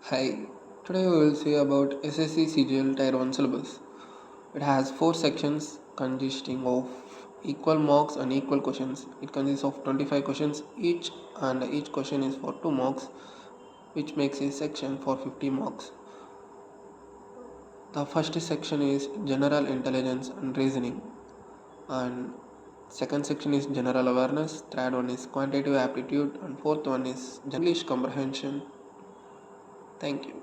Hi, today we will see about SSC CGL Tier 1 syllabus. It has 4 sections consisting of equal marks and equal questions. It consists of 25 questions each, and each question is for 2 marks, which makes a section for 50 marks. The first section is general intelligence and reasoning, and second section is general awareness, third one is quantitative aptitude, and fourth one is English comprehension. Thank you.